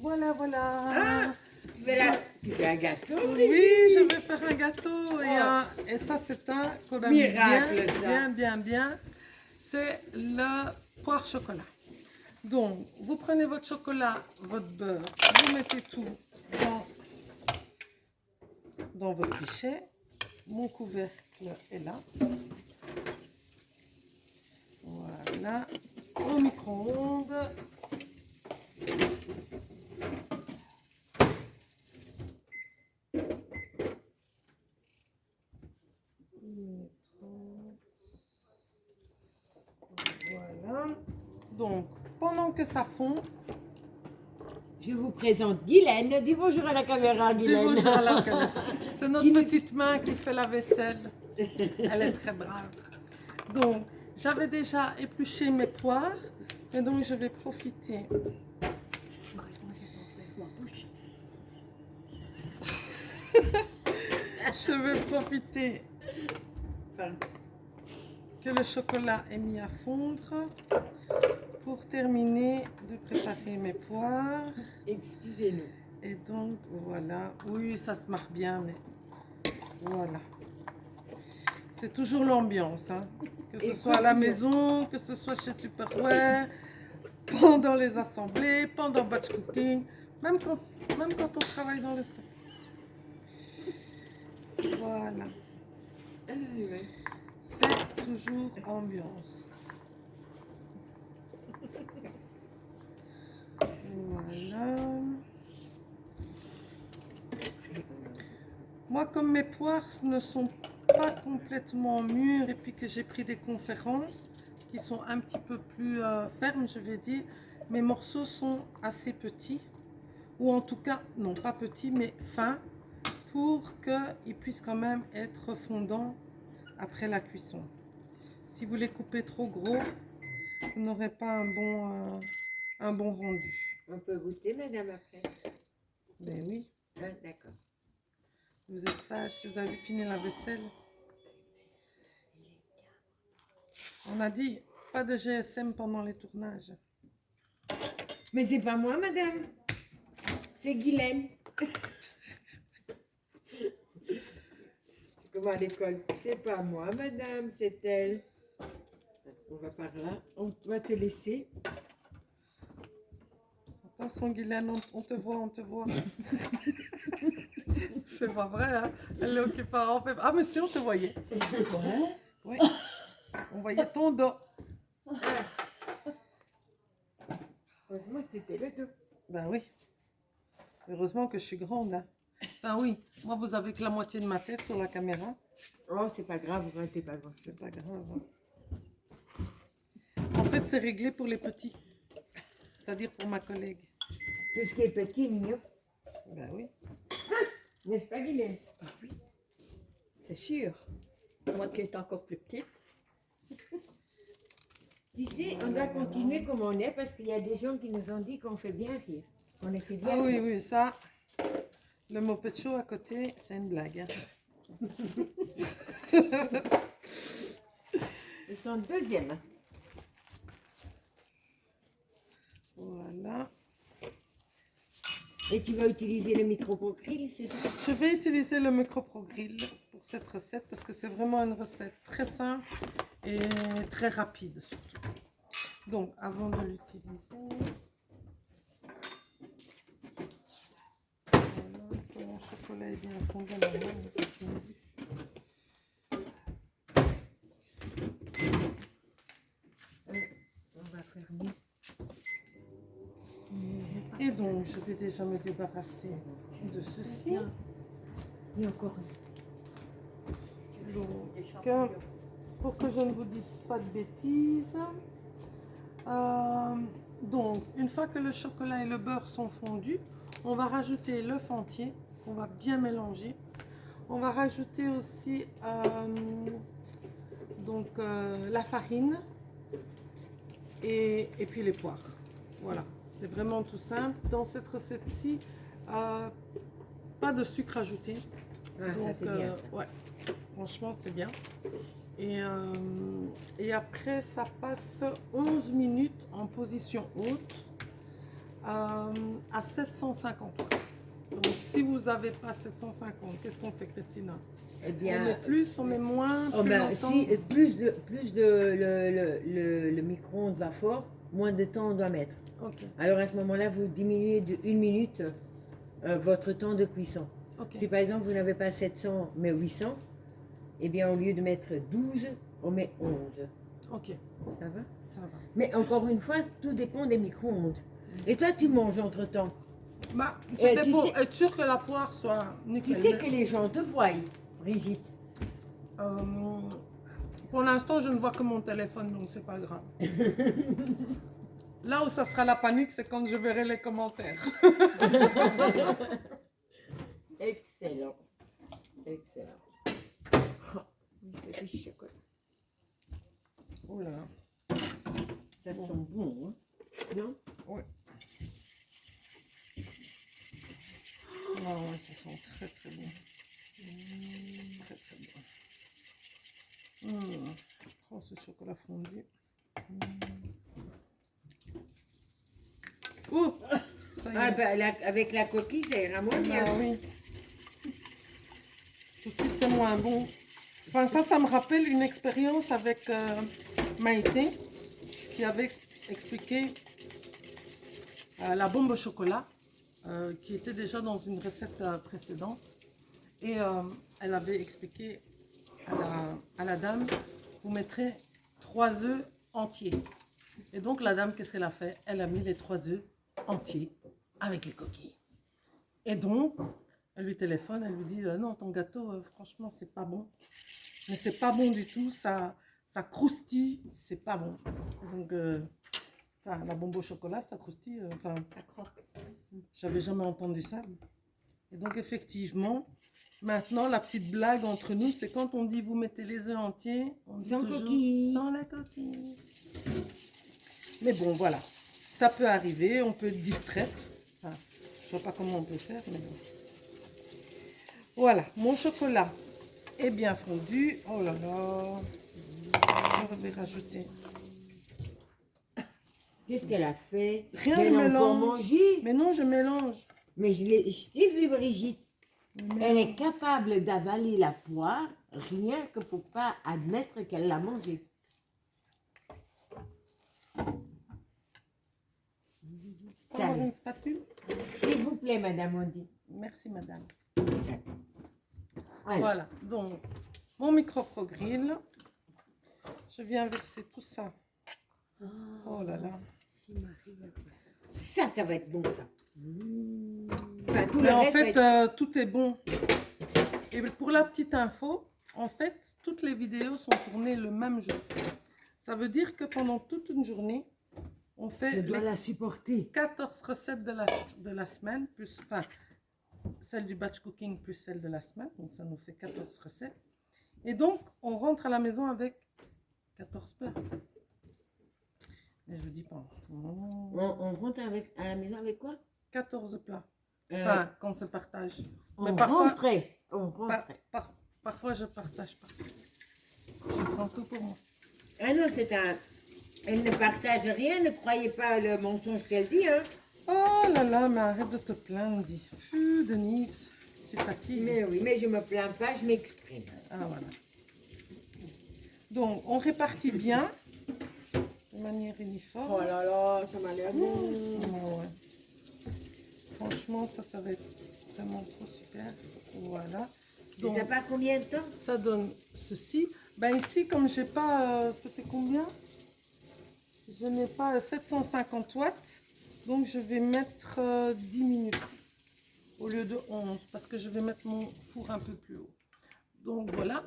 Voilà, voilà. Ah, tu fais un gâteau, Oui, Brigitte. je vais faire un gâteau et ça c'est un qu'on a mis Miracle, ça. bien. C'est le poire chocolat. Donc, vous prenez votre chocolat, votre beurre, vous mettez tout dans votre pichet. Mon couvercle est là. Voilà. Au micro-ondes. Voilà. Donc, pendant que ça fond, Je vous présente Guylaine. Dis bonjour à la caméra, dis Guylaine. bonjour à la caméra. C'est notre petite main qui fait la vaisselle. Elle est très brave. Donc, j'avais déjà épluché mes poires et donc je vais profiter. Je vais profiter que le chocolat est mis à fondre pour terminer de préparer mes poires. Excusez-nous. Et donc, voilà. Oui, ça se marche bien, mais voilà. C'est toujours l'ambiance, hein. Que ce soit à la maison, que ce soit chez Tupperware, pendant les assemblées, pendant batch cooking, même quand on travaille dans le stock. Voilà. C'est toujours ambiance. Voilà. Moi, comme mes poires ne sont pas complètement mûres et puis que j'ai pris des conférences qui sont un petit peu plus fermes, je vais dire, mes morceaux sont assez petits. Ou en tout cas, non pas petits, mais fins, pour qu'ils puissent quand même être fondants après la cuisson. Si vous les coupez trop gros, vous n'aurez pas un bon rendu. On peut goûter, madame, après. Mais oui, Ah, d'accord. vous êtes sage, si vous avez fini la vaisselle. On a dit pas de GSM pendant les tournages. Mais c'est pas moi, madame. C'est Guylaine. C'est comme à l'école. C'est pas moi, madame, c'est elle. On va par là. On va te laisser. Attention Guylaine, on te voit, on te voit. C'est pas vrai, hein? Elle est occupée à en faire. Ah mais si, on te voyait. Ouais. Oui, on voyait ton dos. Heureusement que c'était le dos. Ben oui. Heureusement que je suis grande, hein. Enfin oui, moi vous avez que la moitié de ma tête sur la caméra. Oh, c'est pas grave, c'est pas grave. C'est pas grave, hein. En fait, c'est réglé pour les petits. C'est-à-dire pour ma collègue. Tout ce qui est petit est mignon. Ben oui. N'est-ce pas, Guylaine? Oui, c'est sûr. Moi qui est encore plus petite. Tu sais, on doit continuer comme on est parce qu'il y a des gens qui nous ont dit qu'on fait bien rire. On les fait bien Ah oui, rire. oui, ça. Le mot pecho à côté, c'est une blague, hein. Ils sont deuxième. Voilà. Et tu vas utiliser le micro pour grill, c'est ça? Je vais utiliser le micro-pro-grill pour cette recette parce que c'est vraiment une recette très simple et très rapide surtout. Donc, avant de l'utiliser, voilà, est-ce que mon chocolat est bien fondu dans la main? On va fermer. Et donc, je vais déjà me débarrasser de ceci. Il y a encore Donc, pour que je ne vous dise pas de bêtises, donc, une fois que le chocolat et le beurre sont fondus, on va rajouter l'œuf entier, qu'on va bien mélanger. On va rajouter aussi la farine et puis les poires. Voilà, c'est vraiment tout simple. Dans cette recette-ci, pas de sucre ajouté. Ah, ça c'est bien. Ouais, franchement, c'est bien. Et après, ça passe 11 minutes en position haute à 750 watts. Donc si vous n'avez pas 750, qu'est-ce qu'on fait, Christina? Eh On bien, met plus, on met moins, oh plus ben, longtemps. si le micro-ondes va fort, moins de temps on doit mettre. Ok, Alors à ce moment-là, vous diminuez de 1 minute votre temps de cuisson. ok. Si par exemple vous n'avez pas 700 mais 800, eh bien au lieu de mettre 12, on met 11. Ok, Ça va? ça va. Mais encore une fois, tout dépend des micro-ondes. Et toi, tu manges entre-temps. Bah, tu c'était pour sais- être sûr que la poire soit Tu nickel. sais que les gens te voient, Brigitte. Euh, pour l'instant, je ne vois que mon téléphone, donc c'est pas grave. Là où ça sera la panique, c'est quand je verrai les commentaires. Excellent. Excellent. Oh, je fais du chocolat. Oh là là. Ça sent bon, hein? Non? Ouais. Ah ouais, ça sent très très bon. Très très bon. Oh, ce chocolat fondu. Oh, ça y est. Ah, ben, avec la coquille, ça ira moins bien. Ah oui. Tout de suite, c'est moins bon. Enfin, ça me rappelle une expérience avec Maïté, qui avait expliqué la bombe au chocolat, qui était déjà dans une recette précédente. Et elle avait expliqué à la dame, vous mettrez 3 œufs entiers. Et donc la dame, qu'est-ce qu'elle a fait? Elle a mis les 3 œufs entiers avec les coquilles. Et donc, elle lui téléphone, elle lui dit, non, ton gâteau, franchement, c'est pas bon. Mais c'est pas bon du tout, ça croustille, c'est pas bon. Donc, enfin, la bombe au chocolat, ça croustille, enfin, Ça croque. j'avais jamais entendu ça. Et donc, effectivement, maintenant, la petite blague entre nous, c'est quand on dit vous mettez les œufs entiers, on dit Sans toujours coquille. sans la coquille. Mais bon, voilà. Ça peut arriver, on peut être distraite. Enfin, je ne vois pas comment on peut faire, mais bon. Voilà, mon chocolat est bien fondu. Oh là là. Je vais rajouter. Qu'est-ce qu'elle a fait? Rien, Mais je elle a encore mélange. mangé. Mais non, je mélange. Mais je t'ai vu, Brigitte. Je Elle mélange. est capable d'avaler la poire rien que pour pas admettre qu'elle l'a mangée. Faut avoir Sale. une spatule. S'il vous plaît, Madame Ondi. Merci, madame. Allez. Voilà, donc, mon micro-grill. Je viens verser tout ça. Oh là là. Ça va être bon, ça. Enfin, tout Mais le en reste va fait, être- tout est bon. Et pour la petite info, en fait, toutes les vidéos sont tournées le même jour. Ça veut dire que pendant toute une journée, on fait Je dois les la supporter. 14 recettes de la semaine, plus, enfin, celle du batch cooking plus celle de la semaine. Donc, ça nous fait 14 recettes. Et donc, on rentre à la maison avec 14 plats. Mais je ne dis pas. On rentre à la maison avec quoi? 14 plats. Euh, Enfin, quand on se partage. Mais on parfois, rentrait. On rentrait. parfois, je partage pas. Je prends tout pour moi. Ah non, c'est un... Elle ne partage rien, ne croyez pas le mensonge qu'elle dit, hein. Oh là là, mais arrête de te plaindre, dis. Pfuh, Denise, tu fatigues. Mais oui, mais je me plains pas, je m'exprime. Ah voilà. Donc, on répartit bien, de manière uniforme. Oh là là, ça m'a l'air bon. Oh, ouais. Franchement, ça va être vraiment trop super. Voilà. Et Donc, ça part combien de temps? ça donne ceci. Ben ici, comme j'ai pas, c'était combien? Je n'ai pas 750 watts, donc je vais mettre 10 minutes au lieu de 11 parce que je vais mettre mon four un peu plus haut. Donc voilà.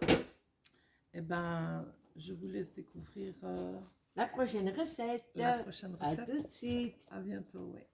Et ben, je vous laisse découvrir La prochaine recette. la prochaine À recette. tout de suite. À bientôt, ouais.